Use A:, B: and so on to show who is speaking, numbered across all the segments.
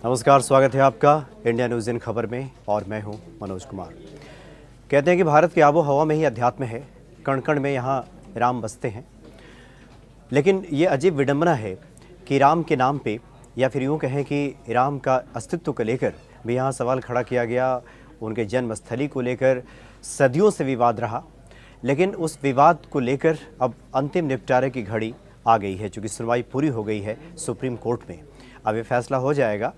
A: नमस्कार, स्वागत है आपका इंडिया न्यूज़ इन खबर में और मैं हूं मनोज कुमार। कहते हैं कि भारत की आबो हवा में ही अध्यात्म है, कण कण में यहाँ राम बसते हैं। लेकिन ये अजीब विडंबना है कि राम के नाम पे या फिर यूँ कहें कि राम का अस्तित्व को लेकर भी यहाँ सवाल खड़ा किया गया। उनके जन्मस्थली को लेकर सदियों से विवाद रहा, लेकिन उस विवाद को लेकर अब अंतिम निपटारे की घड़ी आ गई है। चूँकि सुनवाई पूरी हो गई है सुप्रीम कोर्ट में, अब ये फैसला हो जाएगा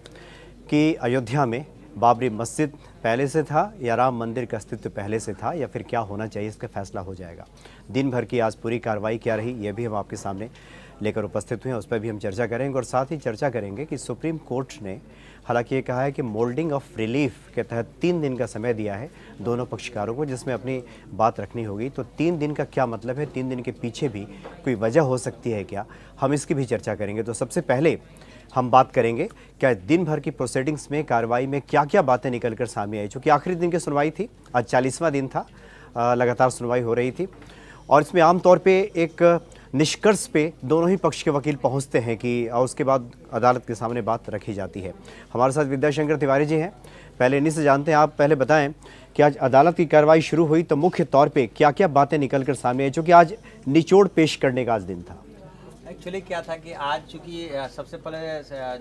A: कि अयोध्या में बाबरी मस्जिद पहले से था या राम मंदिर का अस्तित्व पहले से था या फिर क्या होना चाहिए, इसका फैसला हो जाएगा। दिन भर की आज पूरी कार्रवाई क्या रही, ये भी हम आपके सामने लेकर उपस्थित हुए हैं, उस पर भी हम चर्चा करेंगे। और साथ ही चर्चा करेंगे कि सुप्रीम कोर्ट ने हालांकि ये कहा है कि मोल्डिंग ऑफ रिलीफ के तहत 3 दिन का समय दिया है दोनों पक्षकारों को, जिसमें अपनी बात रखनी होगी। तो 3 दिन का क्या मतलब है, 3 दिन के पीछे भी कोई वजह हो सकती है क्या, हम इसकी भी चर्चा करेंगे। तो सबसे पहले हम बात करेंगे क्या दिन भर की प्रोसीडिंग्स में, कार्रवाई में क्या क्या बातें निकलकर सामने आई। चूँकि आखिरी दिन की सुनवाई थी, आज 40वां दिन था, लगातार सुनवाई हो रही थी और इसमें आमतौर पे एक निष्कर्ष पे दोनों ही पक्ष के वकील पहुंचते हैं कि और उसके बाद अदालत के सामने बात रखी जाती है। हमारे साथ विद्याशंकर तिवारी जी हैं, पहले इन्हीं से जानते हैं। आप पहले बताएं कि आज अदालत की कार्रवाई शुरू हुई तो मुख्य तौर पे क्या क्या बातें निकल कर सामने आई, चूँकि आज निचोड़ पेश करने का आज दिन था।
B: एक्चुअली क्या था कि आज चूंकि सबसे पहले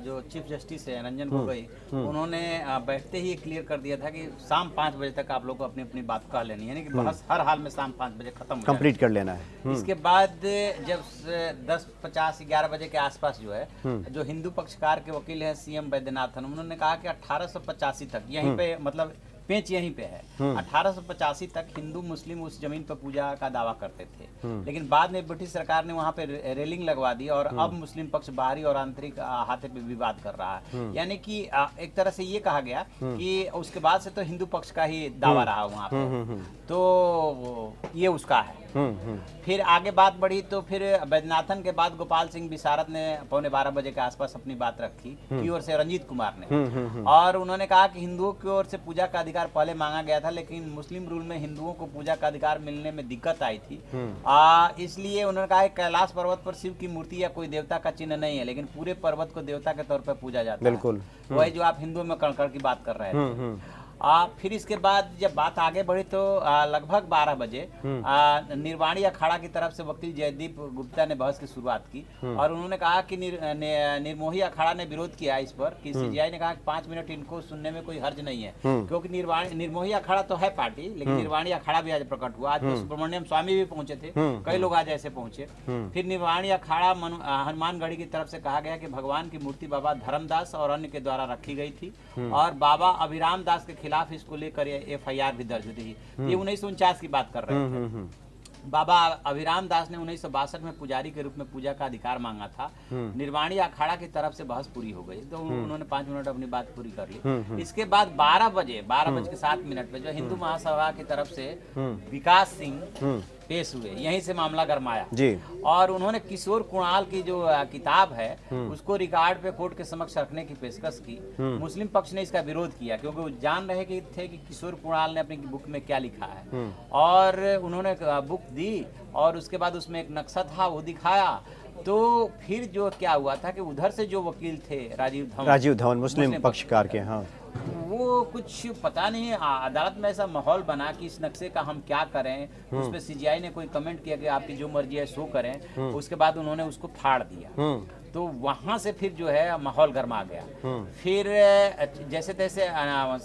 B: जो चीफ जस्टिस है रंजन गोगोई, उन्होंने बैठते ही क्लियर कर दिया था कि शाम 5 बजे तक आप लोग को अपनी अपनी बात कह लेनी है, यानी कि बहस हर हाल में शाम 5 बजे खत्म
A: कंप्लीट कर लेना है।
B: इसके बाद जब 10:50-11 बजे के आसपास जो है, जो हिंदू पक्षकार के वकील हैं CM वैद्यनाथन, उन्होंने कहा कि 1885 तक यहीं पे, मतलब पेंच यहीं पे है, 1885 तक हिंदू मुस्लिम उस जमीन पर पूजा का दावा करते थे। लेकिन बाद में ब्रिटिश सरकार ने वहां पे रेलिंग लगवा दी और अब मुस्लिम पक्ष बाहरी और आंतरिक हाथे पे विवाद कर रहा है। यानी कि एक तरह से ये कहा गया कि उसके बाद से तो हिंदू पक्ष का ही दावा रहा वहां पे, तो ये उसका है। फिर आगे बात बढ़ी तो फिर वैद्यनाथन के बाद गोपाल सिंह विशारद ने 11:15 बजे के आसपास अपनी बात रखी की ओर से रंजीत कुमार ने, और उन्होंने कहा कि हिंदुओं की ओर से पूजा का अधिकार पहले मांगा गया था, लेकिन मुस्लिम रूल में हिंदुओं को पूजा का अधिकार मिलने में दिक्कत आई थी। इसलिए उन्होंने कहा कि कैलाश पर्वत पर शिव की मूर्ति या कोई देवता का चिन्ह नहीं है, लेकिन पूरे पर्वत को देवता के तौर पर पूजा जाता है। बिल्कुल वही जो आप हिंदुओं में कण-कण की बात कर रहे थे। फिर इसके बाद जब बात आगे बढ़ी तो लगभग 12 बजे निर्वाणी अखाड़ा की तरफ से वकील जयदीप गुप्ता ने बहस की शुरुआत की और उन्होंने कहा कि निर्मोही अखाड़ा ने विरोध किया इस पर कि CJI ने कहा कि 5 मिनट इनको सुनने में कोई हर्ज नहीं है, क्योंकि निर्मोही अखाड़ा तो है पार्टी, लेकिन निर्वाणी अखाड़ा भी आज प्रकट हुआ। आज तो सुब्रमण्यम स्वामी भी पहुंचे थे, कई लोग आज ऐसे पहुंचे। फिर निर्वाणी अखाड़ा हनुमानगढ़ी की तरफ से कहा गया कि भगवान की मूर्ति बाबा धर्मदास और अन्य के द्वारा रखी गई थी और बाबा अभिराम दास के खिलाफ इसको लेकर FIR भी दर्ज हुई थी। ये 1949 की बात कर रहे थे। बाबा अभिराम दास ने 1962 में पुजारी के रूप में पूजा का अधिकार मांगा था। निर्वाणी अखाड़ा की तरफ से बहस पूरी हो गई तो उन्होंने 5 मिनट अपनी बात पूरी कर ली। इसके बाद 12:07 पे जो हिंदू महासभा की तरफ से विकास सिंह पेश हुए, यहीं से मामला गरमाया जी। और उन्होंने किशोर कुणाल की जो किताब है उसको रिकॉर्ड पे कोर्ट के समक्ष रखने की पेशकश की। मुस्लिम पक्ष ने इसका विरोध किया क्योंकि वो जान रहे थे कि किशोर कुणाल ने अपनी बुक में क्या लिखा है, और उन्होंने बुक दी और उसके बाद उसमें एक नक्शा था वो दिखाया। तो फिर जो क्या हुआ था कि उधर से जो वकील थे राजीव धवन मुस्लिम पक्षकार के, हाँ, वो कुछ पता नहीं अदालत में ऐसा माहौल बना कि इस नक्शे का हम क्या करें। उस पर CJI ने कोई कमेंट किया कि आपकी जो मर्जी है सो करें। उसके बाद उन्होंने उसको फाड़ दिया। तो वहां से फिर जो है माहौल गर्मा गया। फिर जैसे तैसे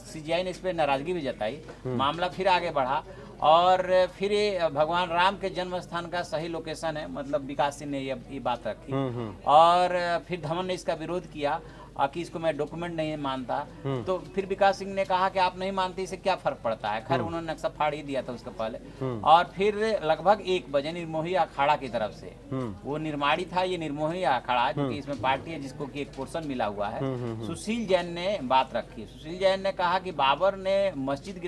B: CJI ने इस पर नाराजगी भी जताई, मामला फिर आगे बढ़ा और फिर भगवान राम के जन्म स्थान का सही लोकेशन है, मतलब विकास सिंह ने ये बात रखी और फिर धवन ने इसका विरोध किया कि इसको मैं डॉक्यूमेंट नहीं मानता। तो फिर विकास सिंह ने कहा कि आप नहीं मानते, इससे क्या फर्क पड़ता है। खैर उन्होंने नक्शा फाड़ ही दिया था उसके पहले। और फिर लगभग 1 बजे निर्मोही अखाड़ा की तरफ से, वो निर्माणी था, ये निर्मोही अखाड़ा क्योंकि इसमें पार्टी है जिसको कि एक पोर्शन मिला हुआ है। सुशील जैन ने बात रखी। सुशील जैन ने कहा कि बाबर ने मंदिर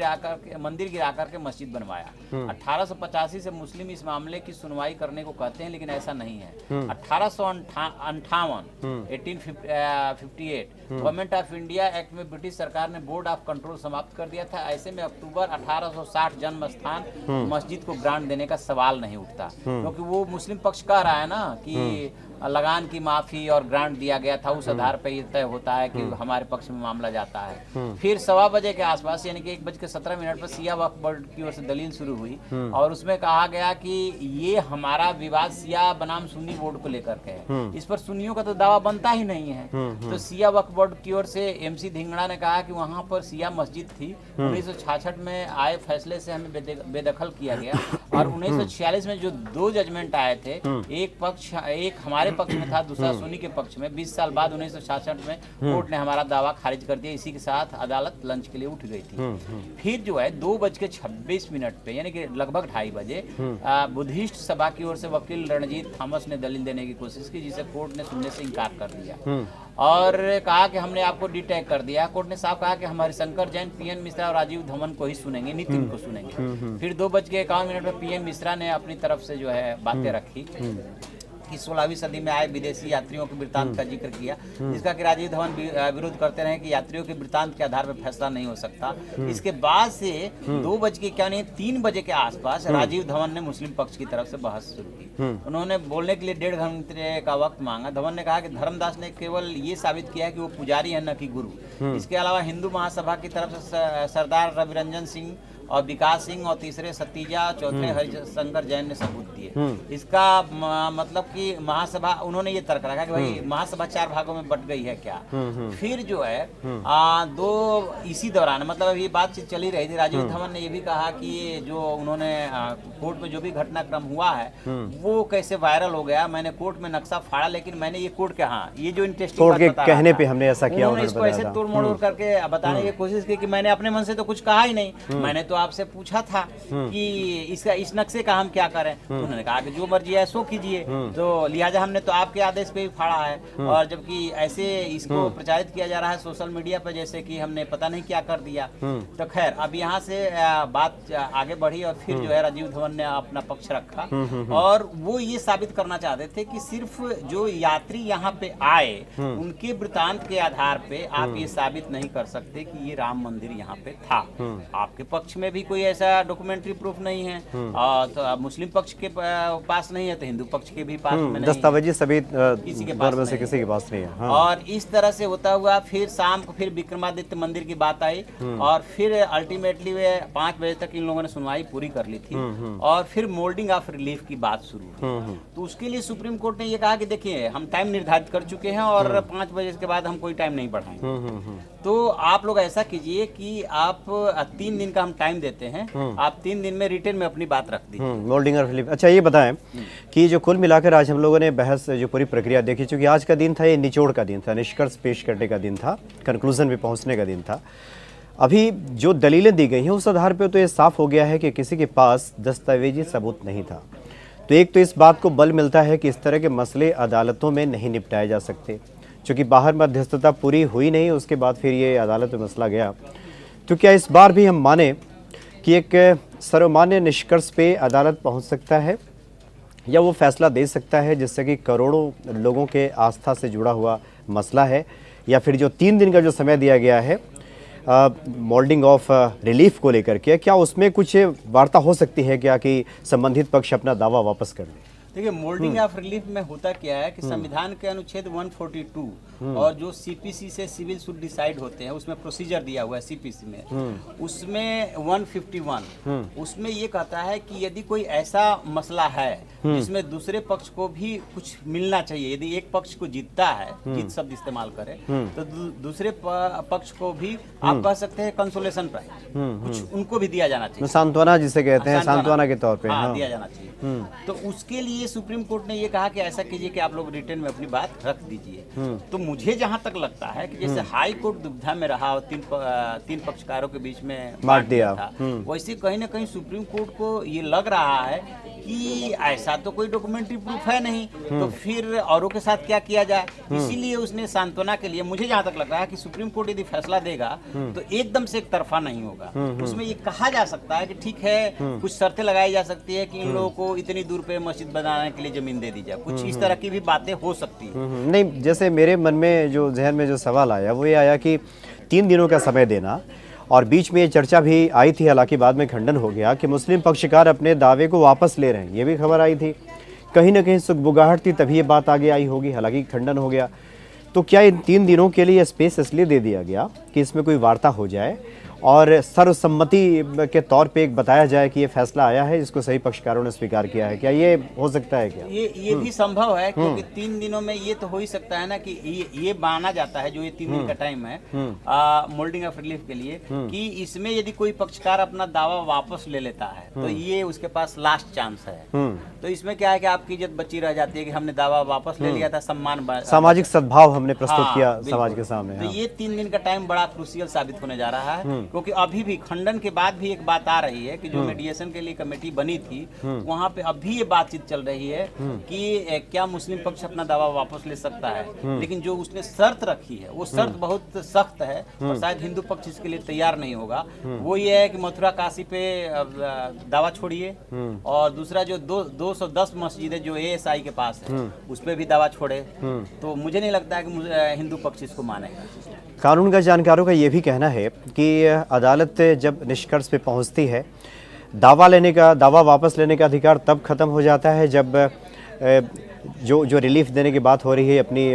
B: गिरा करके मस्जिद बनवाया। 1885 से मुस्लिम इस मामले की सुनवाई करने को कहते हैं, लेकिन ऐसा नहीं है। 1858 1958 गवर्नमेंट ऑफ इंडिया एक्ट में ब्रिटिश सरकार ने बोर्ड ऑफ कंट्रोल समाप्त कर दिया था। ऐसे में अक्टूबर 1860 जन्म स्थान मस्जिद को ग्रांट देने का सवाल नहीं उठता, क्योंकि वो मुस्लिम पक्ष कह रहा है ना कि लगान की माफी और ग्रांट दिया गया था, उस आधार पर ये तय होता है कि हमारे पक्ष में मामला जाता है। फिर 1:15 बजे के आसपास यानी कि 1:17 पर सिया वक्फ बोर्ड की ओर से दलील शुरू हुई और उसमें कहा गया कि ये हमारा विवाद सिया बनाम सुन्नी बोर्ड को लेकर के है, इस पर सुन्नियों का तो दावा बनता ही नहीं है। तो सिया वक्फ बोर्ड की ओर से MC धिंगड़ा ने कहा कि वहां पर सिया मस्जिद थी, 1966 में आए फैसले से हमें बेदखल किया गया और 1946 में जो 2 जजमेंट आए थे, एक हमारे पक्ष में था, दूसरा सुन्नी के पक्ष में, 20 साल बाद 1966 में कोर्ट ने हमारा दावा खारिज कर दिया। इसी के साथ अदालत लंच के लिए उठ गई थी। फिर जो है 2:26 पे यानी कि लगभग 2:30 बजे बुद्धिस्ट सभा की ओर से वकील रणजीत थॉमस ने दलील देने की कोशिश की, जिसे कोर्ट ने सुनने से इनकार कर दिया और कहा कि हमने आपको डिटैग कर दिया। कोर्ट ने साफ कहा कि हम हरिशंकर जैन, PN मिश्रा और राजीव धवन को ही सुनेंगे, नितिन को सुनेंगे। फिर 2:51 पर PM मिश्रा ने अपनी तरफ से जो है बातें रखी कि 16वीं सदी में आए विदेशी यात्रियों के वृत्तांत का जिक्र किया, जिसका कि राजीव धवन विरोध करते रहे कि यात्रियों के वृत्तांत के आधार पर फैसला नहीं हो सकता। इसके बाद से 3 बजे के आसपास राजीव धवन ने मुस्लिम पक्ष की तरफ से बहस शुरू की। उन्होंने बोलने के लिए 1.5 घंटे का वक्त मांगा। धवन ने कहा कि धर्मदास ने केवल ये साबित किया है कि वो पुजारी है, न कि गुरु। इसके अलावा हिंदू महासभा की तरफ से सरदार रविरंजन सिंह और विकास सिंह और तीसरे सतीजा, चौथे हरिशंकर जैन ने सबूत दिए। इसका मतलब कि महासभा, उन्होंने ये तर्क रखा कि भाई महासभा 4 भागों में बट गई है क्या। फिर जो है इसी दौरान मतलब अभी बातचीत चली रही थी, राजीव धवन ने ये भी कहा कि ये जो उन्होंने कोर्ट में जो भी घटनाक्रम हुआ है वो कैसे वायरल हो गया। मैंने कोर्ट में नक्शा फाड़ा, लेकिन मैंने ये कोर्ट के ये जो इंटरेस्टिंग
A: कोर्ट के कहने पे हमने ऐसा किया,
B: उन्होंने इसको ऐसे तोड़ मड़ोड़ करके बताने की कोशिश की कि मैंने अपने मन से तो कुछ कहा ही नहीं, मैंने तो आपसे पूछा था कि इस नक्शे का हम क्या करें। उन्होंने कहा कि जो मर्जी है सो कीजिए, तो लिहाजा हमने तो आपके आदेश पे ही फाड़ा है। और जबकि ऐसे इसको प्रचारित किया जा रहा है सोशल मीडिया पर जैसे कि हमने पता नहीं क्या कर दिया। तो खैर अब यहाँ से बात आगे बढ़ी और फिर जो है राजीव धवन ने अपना पक्ष रखा और वो ये साबित करना चाहते थे कि सिर्फ जो यात्री यहाँ पे आए उनके वृत्तांत के आधार पे आप ये साबित नहीं कर सकते कि ये राम मंदिर यहाँ पे था। आपके पक्ष में भी कोई ऐसा डॉक्यूमेंट्री प्रूफ नहीं है और तो मुस्लिम पक्ष के पास नहीं है, तो हिंदू पक्ष के भी पास में नहीं,
A: दस्तावेजी सभी
B: किसी के पास नहीं,
A: किसी के पास नहीं है।
B: और इस तरह से होता हुआ फिर शाम को फिर विक्रमादित्य मंदिर की बात आई और फिर अल्टीमेटली वे 5 बजे तक इन लोगों ने सुनवाई पूरी कर ली थी और फिर मोल्डिंग ऑफ रिलीफ की बात शुरू हुई। तो उसके लिए सुप्रीम कोर्ट ने ये कहा कि देखिए हम टाइम निर्धारित कर चुके हैं और 5 बजे के बाद हम कोई टाइम नहीं बढ़ाएंगे, तो आप लोग ऐसा कीजिए कि आप 3 दिन का हम टाइम देते हैं, आप 3 दिन में रिटर्न में अपनी बात रख दीजिए।
A: मोल्डिंग और रिलीफ। अच्छा ये बताएं कि जो कुल मिलाकर आज हम लोगों ने बहस जो पूरी प्रक्रिया देखी, चूंकि आज का दिन था ये निचोड़ का दिन था, निष्कर्ष पेश करने का दिन था, कंक्लूजन पे पहुंचने का दिन था। अभी जो दलीलें दी गई हैं उस आधार पर तो ये साफ हो गया है कि किसी के पास दस्तावेजी सबूत नहीं था। तो एक तो इस बात को बल मिलता है कि इस तरह के मसले अदालतों में नहीं निपटाए जा सकते, चूँकि बाहर मध्यस्थता पूरी हुई नहीं, उसके बाद फिर ये अदालत में मसला गया। तो क्या इस बार भी हम माने कि एक सर्वमान्य निष्कर्ष पे अदालत पहुंच सकता है या वो फैसला दे सकता है जिससे कि करोड़ों लोगों के आस्था से जुड़ा हुआ मसला है, या फिर जो 3 दिन का जो समय दिया गया है मोल्डिंग ऑफ रिलीफ को लेकर के, क्या उसमें कुछ वार्ता हो सकती है क्या कि संबंधित पक्ष अपना दावा वापस कर ले?
B: देखिए मोल्डिंग ऑफ रिलीफ में होता क्या है कि संविधान के अनुच्छेद 142 और जो CPC से सिविल सूट डिसाइड होते हैं उसमें प्रोसीजर दिया हुआ है CPC में, उसमें 151 उसमें ये कहता है कि यदि कोई ऐसा मसला है जिसमें दूसरे पक्ष को भी कुछ मिलना चाहिए, यदि एक पक्ष को जीतता है, जीत शब्द इस्तेमाल करें, तो दूसरे पक्ष को भी आप कह सकते हैं कंसोलेशन प्राइज कुछ उनको भी दिया जाना चाहिए,
A: सांत्वना जिसे कहते हैं, सांत्वना के तौर पे
B: दिया जाना चाहिए। तो उसके लिए सुप्रीम कोर्ट ने ये कहा कि ऐसा कीजिए कि आप लोग रिटर्न में अपनी बात रख दीजिए। तो मुझे जहां तक लगता है कि जैसे हाई कोर्ट दुविधा में रहा और 3 पक्षकारों के बीच में बांट दिया था, वैसे कहीं ना कहीं सुप्रीम कोर्ट को ये लग रहा है कि ऐसा तो कोई डॉक्यूमेंट्री प्रूफ है नहीं, तो फिर औरों के साथ क्या किया जाए। इसीलिए उसने सांत्वना के लिए, मुझे जहाँ तक लग रहा है कि सुप्रीम कोर्ट यदि फैसला देगा तो एकदम से एक तरफा नहीं होगा। उसमें ये कहा जा सकता है कि ठीक है, कुछ शर्तें लगाई जा सकती है कि इन लोगों को इतनी दूर पे मस्जिद बनाने के लिए जमीन दे दी जाए, कुछ इस तरह की भी बातें हो सकती है।
A: नहीं, जैसे मेरे मन में जो जहन में जो सवाल आया वो ये आया कि 3 दिनों का समय देना, और बीच में ये चर्चा भी आई थी, हालांकि बाद में खंडन हो गया कि मुस्लिम पक्षकार अपने दावे को वापस ले रहे हैं, ये भी खबर आई थी। कहीं ना कहीं सुगबुगाहट थी, तभी ये बात आगे आई होगी, हालांकि खंडन हो गया। तो क्या इन 3 दिनों के लिए स्पेस इसलिए दे दिया गया कि इसमें कोई वार्ता हो जाए और सर्वसम्मति के तौर पे एक बताया जाए कि ये फैसला आया है जिसको सही पक्षकारों ने स्वीकार किया है? क्या ये हो सकता है? क्या
B: ये भी संभव है, क्योंकि 3 दिनों में ये तो हो ही सकता है ना कि ये माना जाता है, जो ये 3 दिन का टाइम है मोल्डिंग ऑफ रिलीफ के लिए, कि इसमें यदि कोई पक्षकार अपना दावा वापस ले लेता है तो ये उसके पास लास्ट चांस है। तो इसमें क्या है कि आपकी इज्जत बची रह जाती है कि हमने दावा वापस ले लिया था, सम्मान,
A: सामाजिक सदभाव हमने प्रस्तुत किया समाज के सामने।
B: तो ये 3 दिन का टाइम बड़ा क्रूशियल साबित होने जा रहा है, क्योंकि अभी भी खंडन के बाद भी एक बात आ रही है कि जो मीडिएशन के लिए कमेटी बनी थी वहां पे अभी ये बातचीत चल रही है कि क्या मुस्लिम पक्ष अपना दावा वापस ले सकता है, लेकिन जो उसने शर्त रखी है वो शर्त बहुत सख्त है और शायद हिंदू पक्ष इसके लिए तैयार नहीं होगा। वो ये है कि मथुरा काशी पे दावा छोड़िए, और दूसरा जो 210 मस्जिदें जो ASI के पास है उस पर भी दावा छोड़े। तो मुझे नहीं लगता है कि हिंदू पक्ष इसको मानेगा।
A: कानून का जानकारों का ये भी कहना है कि अदालत जब निष्कर्ष पे पहुंचती है, दावा वापस लेने का अधिकार तब खत्म हो जाता है जब जो रिलीफ देने की बात हो रही है, अपनी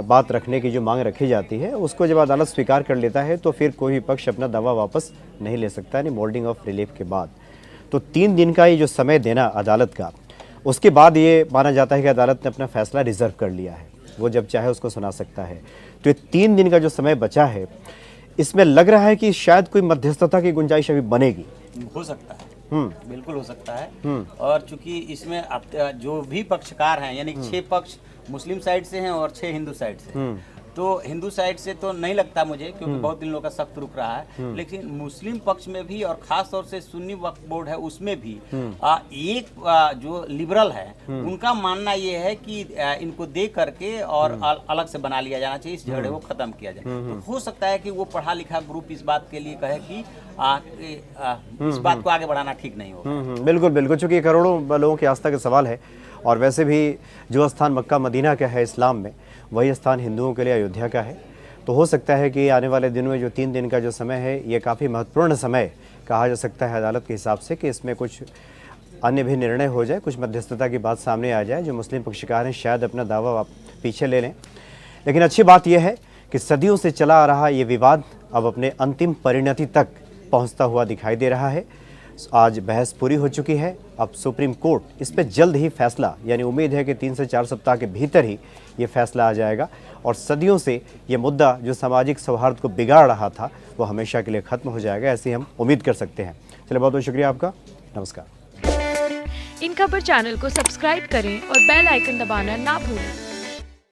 A: बात रखने की जो मांग रखी जाती है, उसको जब अदालत स्वीकार कर लेता है तो फिर कोई भी पक्ष अपना दावा वापस नहीं ले सकता, यानी मोल्डिंग ऑफ रिलीफ के बाद। तो 3 दिन का ये जो समय देना अदालत का, उसके बाद ये माना जाता है कि अदालत ने अपना फैसला रिजर्व कर लिया है, वो जब चाहे उसको सुना सकता है। तो ये 3 दिन का जो समय बचा है, इसमें लग रहा है कि शायद कोई मध्यस्थता की गुंजाइश अभी बनेगी।
B: हो सकता है, बिल्कुल हो सकता है। और चूंकि इसमें जो भी पक्षकार हैं, यानी 6 पक्ष मुस्लिम साइड से हैं और 6 हिंदू साइड से, तो हिंदू साइड से तो नहीं लगता मुझे, क्योंकि बहुत दिन लोगों का सख्त रुक रहा है, लेकिन मुस्लिम पक्ष में भी और खास तौर से सुन्नी वक्फ बोर्ड है उसमें भी एक जो लिबरल है उनका मानना ये है कि इनको दे करके और अलग से बना लिया जाना चाहिए, इस झगड़े को खत्म किया जाए। तो हो सकता है कि वो पढ़ा लिखा ग्रुप इस बात के लिए कहे कि इस बात को आगे बढ़ाना ठीक नहीं होगा।
A: बिल्कुल बिल्कुल, चूंकि करोड़ों लोगों की आस्था का सवाल है, और वैसे भी जो स्थान मक्का मदीना का है इस्लाम में, वही स्थान हिंदुओं के लिए अयोध्या का है। तो हो सकता है कि आने वाले दिनों में जो 3 दिन का जो समय है, ये काफ़ी महत्वपूर्ण समय कहा जा सकता है अदालत के हिसाब से, कि इसमें कुछ अन्य भी निर्णय हो जाए, कुछ मध्यस्थता की बात सामने आ जाए, जो मुस्लिम पक्षकार हैं शायद अपना दावा पीछे ले लें। लेकिन अच्छी बात यह है कि सदियों से चला आ रहा ये विवाद अब अपने अंतिम परिणति तक पहुँचता हुआ दिखाई दे रहा है। आज बहस पूरी हो चुकी है, अब सुप्रीम कोर्ट इस पर जल्द ही फैसला, यानी उम्मीद है कि 3 से 4 सप्ताह के भीतर ही ये फैसला आ जाएगा, और सदियों से ये मुद्दा जो सामाजिक सौहार्द को बिगाड़ रहा था वो हमेशा के लिए खत्म हो जाएगा, ऐसी हम उम्मीद कर सकते हैं। चलिए, बहुत बहुत शुक्रिया आपका, नमस्कार।
C: इन खबर चैनल को सब्सक्राइब करें और बेल आइकन दबाना ना भूलें।